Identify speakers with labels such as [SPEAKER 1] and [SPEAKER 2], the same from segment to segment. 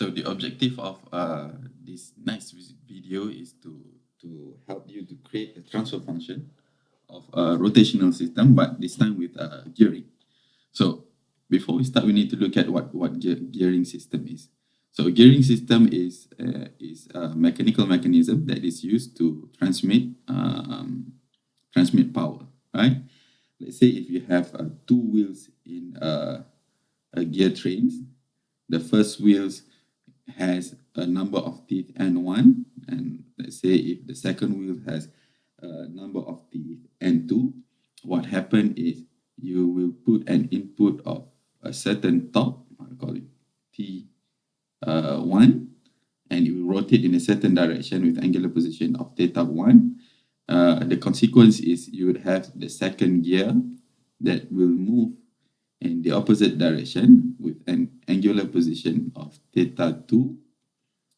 [SPEAKER 1] So the objective of this next video is to help you to create a transfer function of a rotational system, but this time with gearing. So before we start, we need to look at what gearing system is. So gearing system is a mechanical mechanism that is used to transmit power, right? Let's say if you have two wheels in a gear train, the first wheels has a number of teeth N1, and let's say if the second wheel has a number of teeth N2, what happens is you will put an input of a certain torque, I call it T1, and you will rotate in a certain direction with angular position of theta 1. The consequence is you would have the second gear that will move in the opposite direction with an angular position of theta 2,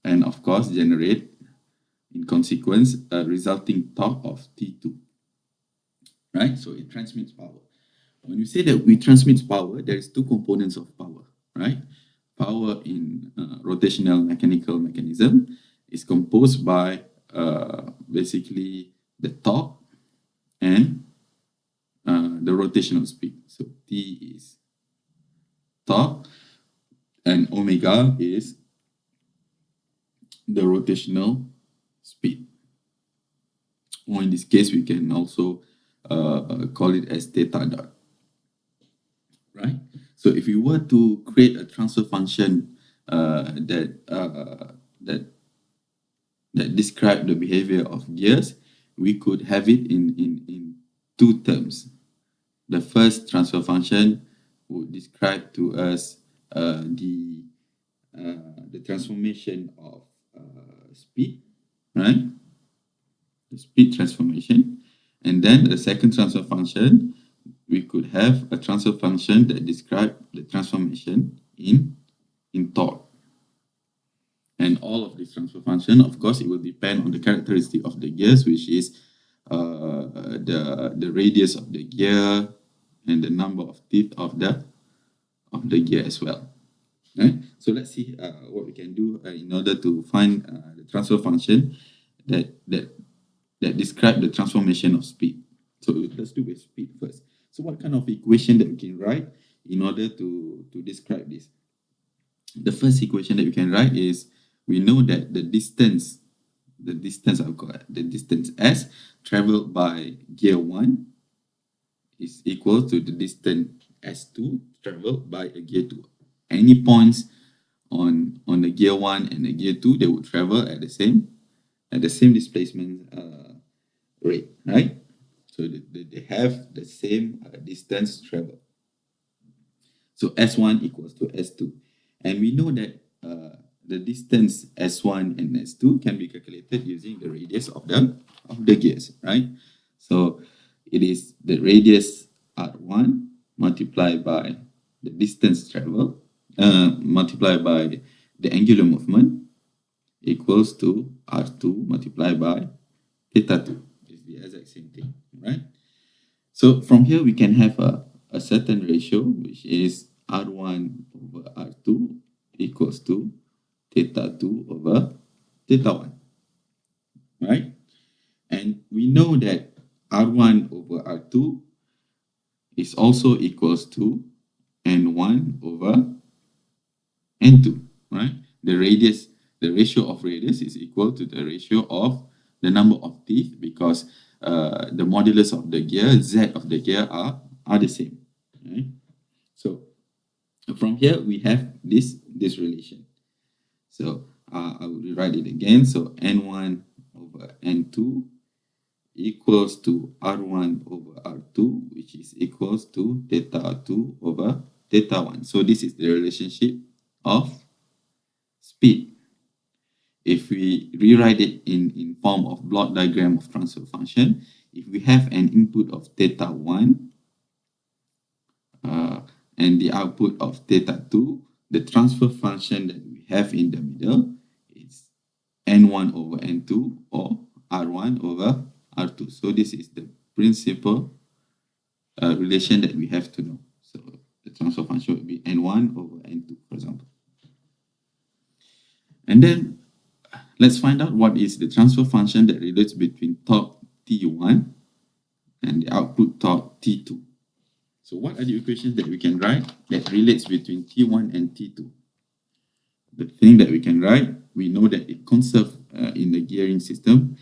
[SPEAKER 1] and of course generate in consequence a resulting torque of T2, right? So it transmits power. When you say that we transmit power, there is two components of power, right? Power in rotational mechanical mechanism is composed by basically the torque and the rotational speed. So T is torque and omega is the rotational speed. Or in this case, we can also call it as theta dot, right? So if you were to create a transfer function that describe the behavior of gears, we could have it in two terms. The first transfer function would describe to us the transformation of speed, right? The speed transformation. And then the second transfer function, we could have a transfer function that describes the transformation in torque. And all of this transfer function, of course, it will depend on the characteristic of the gears, which is the radius of the gear and the number of teeth of the gear as well. Right? So let's see what we can do in order to find the transfer function that describe the transformation of speed. So let's do with speed first. So what kind of equation that we can write in order to describe this? The first equation that we can write is, we know that the distance S traveled by gear 1 is equal to the distance S2 traveled by a gear 2. Any points on the gear 1 and the gear 2, they would travel at the same displacement rate, right? So they have the same distance traveled. So S1 equals to S2. And we know that the distance S1 and S2 can be calculated using the radius of the gears, right? So it is the radius R1 multiplied by the distance traveled multiplied by the angular movement equals to R2 multiplied by theta 2. It's the exact same thing, right? So from here we can have a certain ratio, which is R1 over R2 equals to theta 2 over theta 1, right? And we know that R1 over R2 is also equals to N1 over N2, right? The ratio of radius is equal to the ratio of the number of teeth, because the modulus of the gear, Z of the gear are the same, right? So from here we have this relation. So I will rewrite it again. So N1 over N2 equals to R1 over R2, which is equals to theta 2 over theta 1. So this is the relationship of speed. If we rewrite it in form of block diagram of transfer function, if we have an input of theta 1 and the output of theta 2, the transfer function that we have in the middle is N1 over N2 or R1 over R2. So this is the principal relation that we have to know. So the transfer function would be N1 over N2, for example. And then let's find out what is the transfer function that relates between torque T1 and the output torque T2. So what are the equations that we can write that relates between T1 and T2? The thing that we can write, we know that it conserves in the gearing system.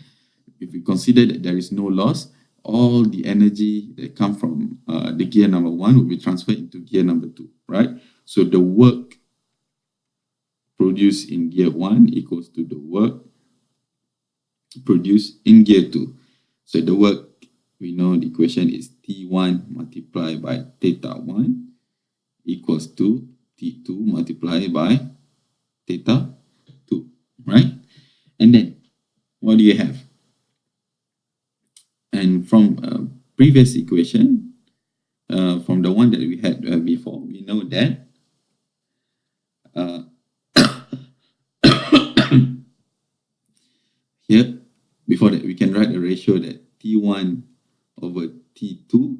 [SPEAKER 1] If we consider that there is no loss, all the energy that comes from the gear number 1 will be transferred into gear number 2, right? So the work produced in gear 1 equals to the work produced in gear 2. So the work, we know the equation is T1 multiplied by theta 1 equals to T2 multiplied by theta 2, right? And then, what do you have? And from previous equation, from the one that we had before, we know that here, before that, we can write a ratio that T1 over T2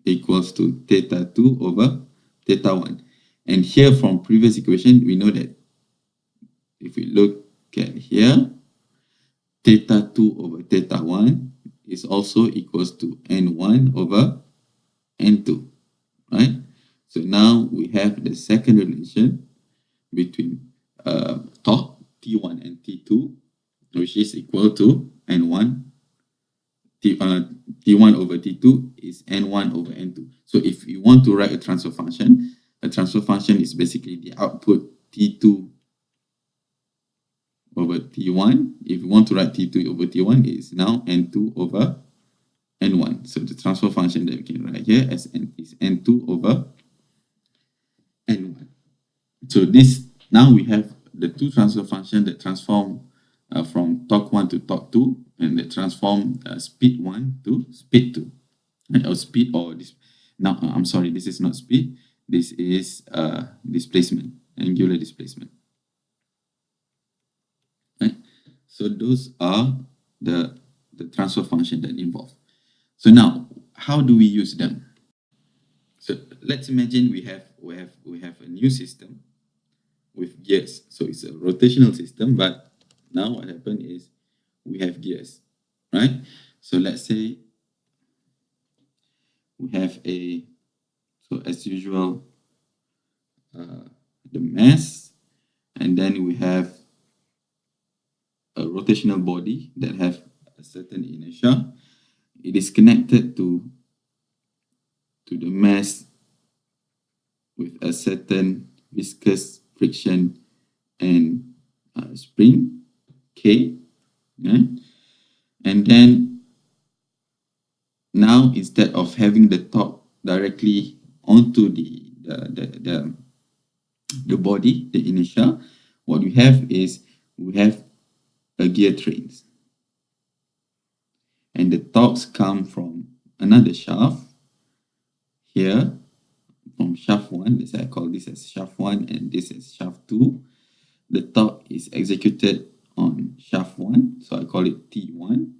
[SPEAKER 1] equals to theta 2 over theta 1. And here from previous equation, we know that if we look at here, theta 2 over theta 1 is also equals to N1 over N2, right? So now we have the second relation between torque T1 and T2, which is equal to N1. T1 over T2 is N1 over N2. So if you want to write a transfer function is basically the output T2 over T1. If you want to write T2 over T1, it is now N2 over N1. So the transfer function that we can write here as is N2 over N1. So this, now we have the two transfer functions that transform from torque 1 to torque 2, and that transform speed 1 to speed 2. Right? Or speed, or this, now I'm sorry, this is not speed, this is displacement, angular displacement. Right? So those are the transfer function that involve. So now, how do we use them? So let's imagine we have a new system with gears. So it's a rotational system, but now what happened is we have gears, right? So let's say we have so as usual, the mass, and then we have a rotational body that have a certain inertia. It is connected to the mass with a certain viscous friction and spring K, right? And then now, instead of having the torque directly onto the body, the inertia, what we have is we have a gear trains, and the torques come from another shaft here, from shaft 1. Let's say I call this as shaft 1 and this is shaft 2. The torque is executed on shaft 1, so I call it T1,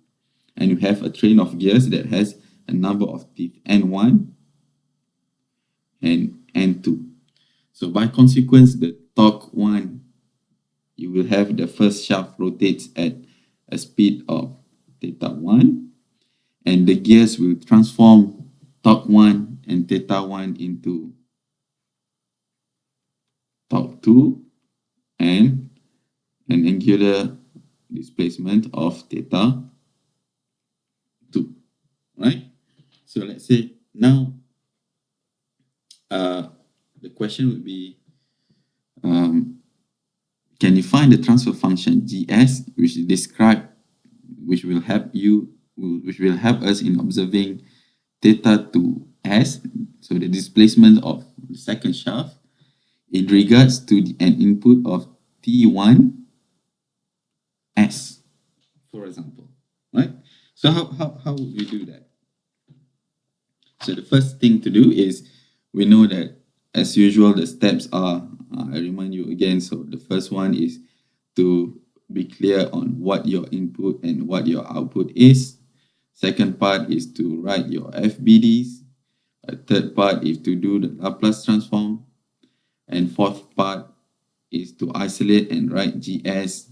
[SPEAKER 1] and you have a train of gears that has a number of teeth, N1 and N2. So by consequence, the torque 1, you will have the first shaft rotates at a speed of theta 1, and the gears will transform torque 1 and theta 1 into torque 2 and an angular displacement of theta 2, right? So let's say now the question would be, can you find the transfer function GS which will help us in observing theta to S, so the displacement of the second shaft, in regards to an input of T1 S, for example, right? So how would we do that? So the first thing to do is, we know that as usual the steps are, I remind you again, so the first one is to be clear on what your input and what your output is. Second part is to write your FBDs. A third part is to do the Laplace transform. And fourth part is to isolate and write GS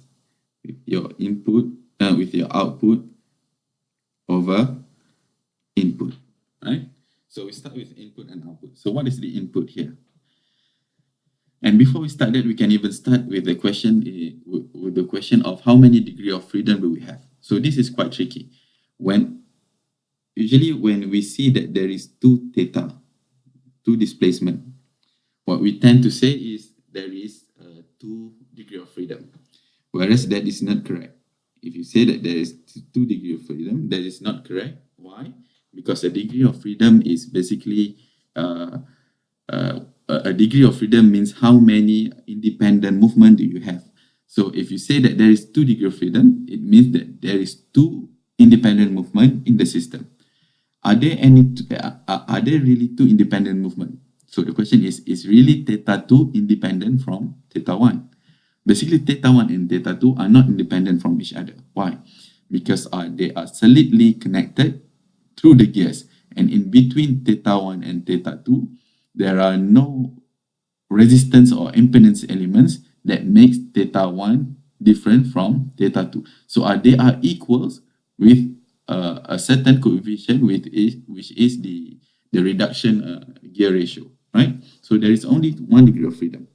[SPEAKER 1] with your input, with your output over input, right? So we start with input and output. So what is the input here? And before we start that, we can even start with the question of how many degree of freedom do we have? So this is quite tricky. Usually when we see that there is two theta, two displacement, what we tend to say is there is 2 degree of freedom, whereas that is not correct. If you say that there is 2 degree of freedom, that is not correct. Why? Because a degree of freedom is basically a degree of freedom means how many independent movement do you have. So if you say that there is 2 degree of freedom, it means that there is 2 independent movement in the system. Are there really 2 independent movement? So the question is really theta 2 independent from theta 1? Basically, theta 1 and theta 2 are not independent from each other. Why? Because they are solidly connected through the gears. And in between theta 1 and theta 2, there are no resistance or impedance elements that makes theta 1 different from theta 2. So they are equals with a certain coefficient which is the reduction gear ratio, right? So there is only 1 degree of freedom.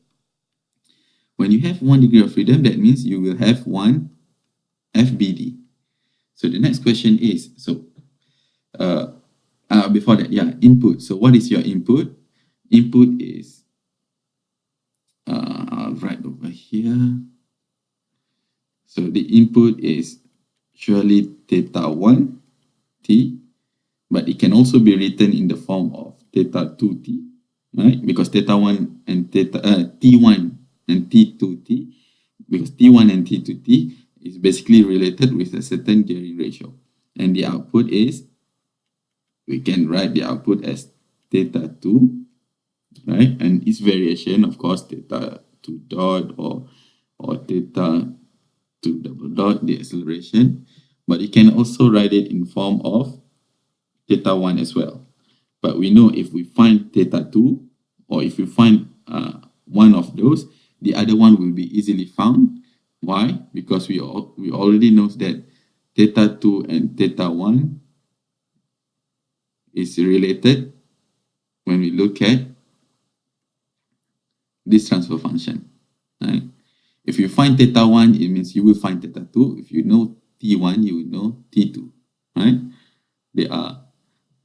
[SPEAKER 1] When you have 1 degree of freedom, that means you will have 1 FBD. So the next question is, before that, input. So what is your input? Input is, I'll write over here. So the input is surely theta 1 t, but it can also be written in the form of theta 2 t, right? Because theta 1 and t1 and t2 t, because t1 and t2 t is basically related with a certain gearing ratio. And the output is, we can write the output as theta 2, right? And its variation, of course, theta 2 dot or theta 2 double dot, the acceleration. But you can also write it in form of theta 1 as well. But we know if we find theta 2, or if we find one of those, the other one will be easily found. Why? Because we already know that theta 2 and theta 1 is related when we look at this transfer function, right? If you find theta 1, it means you will find theta 2. If you know t1, you will know t2, right? They are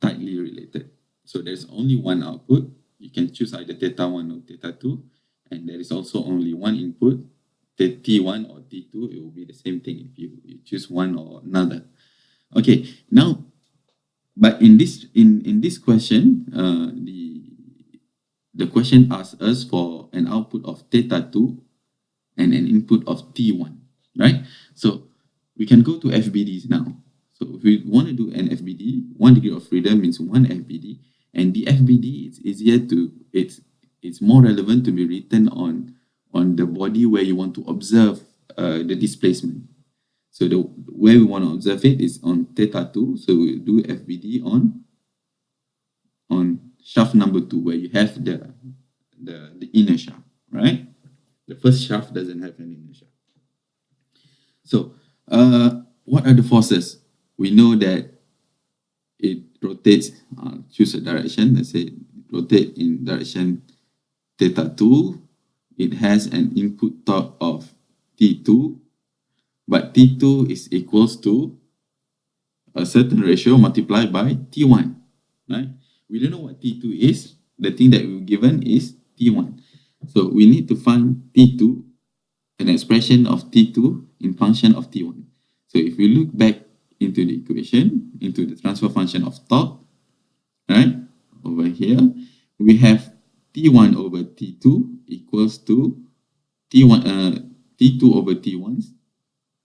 [SPEAKER 1] tightly related. So there's only one output. You can choose either theta 1 or theta 2. And there is also only one input, t1 or t2. It will be the same thing if you choose one or another. Okay, now, but in this question, the question asks us for an output of theta 2 and an input of t1, right? So we can go to FBDs now. So if we want to do an FBD, 1 degree of freedom means 1 FBD, and the FBD it's easier to it's more relevant to be written on the body where you want to observe the displacement. So the way we want to observe it is on theta 2. So we do FBD on shaft number 2, where you have the inner shaft, right? The first shaft doesn't have an inner shaft. So what are the forces? We know that it rotates, choose a direction, let's say rotate in direction theta 2. It has an input torque of T2, but T2 is equals to a certain ratio multiplied by T1, right? We don't know what T2 is. The thing that we're given is T1. So we need to find T2, an expression of T2 in function of T1. So if we look back into the equation, into the transfer function of torque, right, over here, we have T1 over T2 equals to T2 over T1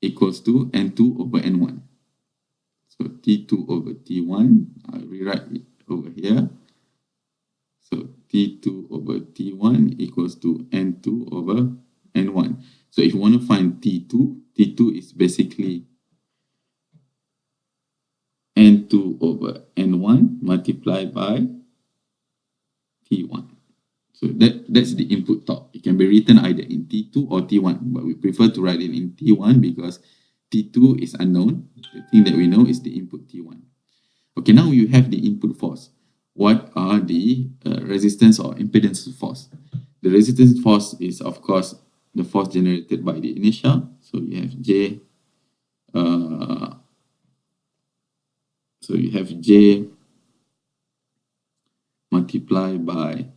[SPEAKER 1] equals to N2 over N1. So T2 over T1, I'll rewrite it over here. So T2 over T1 equals to N2 over N1. So if you want to find T2, T2 is basically N2 over N1 multiplied by T1. So that's the input torque. It can be written either in T2 or T1, but we prefer to write it in T1 because T2 is unknown. The thing that we know is the input T1. Okay, now you have the input force. What are the resistance or impedance force? The resistance force is, of course, the force generated by the inertia. So you have J. So you have J multiplied by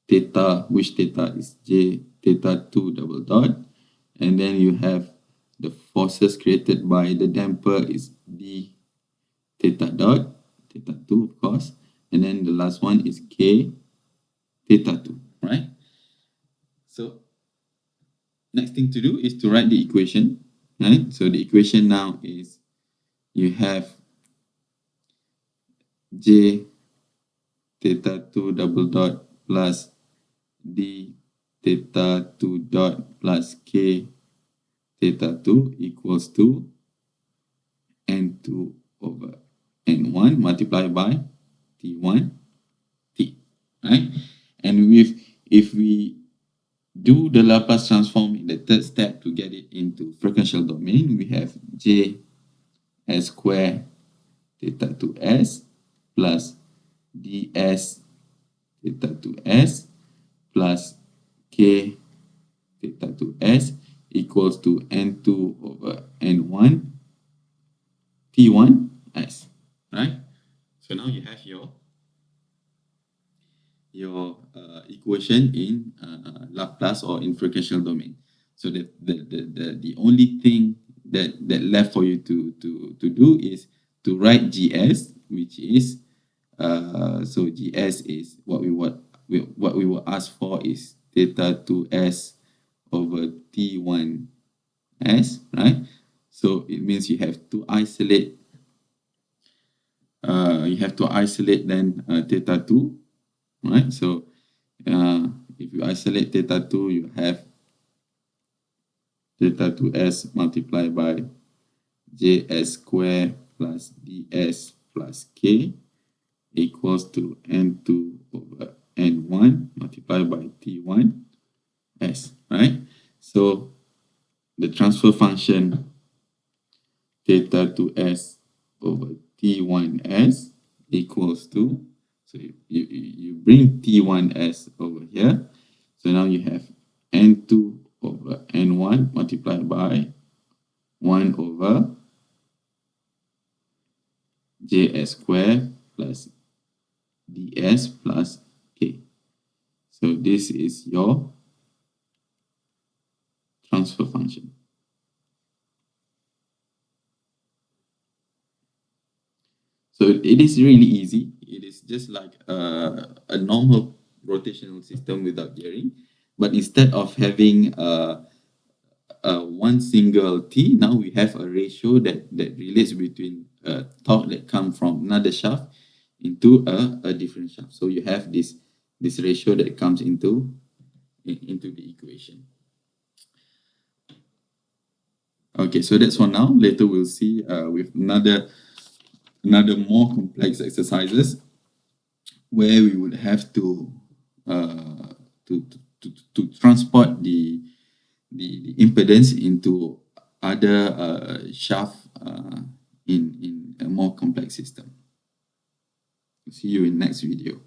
[SPEAKER 1] theta, which theta is J theta 2 double dot. And then you have the forces created by the damper is D theta dot, theta 2 of course. And then the last one is K theta 2, right? So next thing to do is to write the equation, right? So the equation now is you have J theta 2 double dot plus D theta 2 dot plus K theta 2 equals to N2 over N1 multiplied by T1 T, right? And if we do the Laplace transform in the third step to get it into frequential domain, we have J S square theta 2S plus ds theta 2S plus K theta 2S equals to N2 over N1 T1S, right? So now you have your equation in Laplace or in frequential domain. So the only thing that left for you to do is to write GS, which is so GS is what we will ask for is theta 2S over T1S, right? So it means you have to isolate then theta 2, right? So if you isolate theta 2, you have theta 2S multiplied by JS square plus DS plus K equals to N2 over N1 multiplied by T1S, right? So the transfer function theta 2S over T1S equals to, so you bring T1S over here. So now you have N2 over N1 multiplied by 1 over JS square plus DS plus K. So this is your transfer function. So it is really easy. It is just like a normal rotational system without gearing. But instead of having one single T, now we have a ratio that relates between a torque that comes from another shaft into a different shaft. So you have this ratio that comes into the equation. Okay, so that's for now. Later we'll see with another more complex exercises where we would have to transport the impedance into other shaft in a more complex system. See you in next video.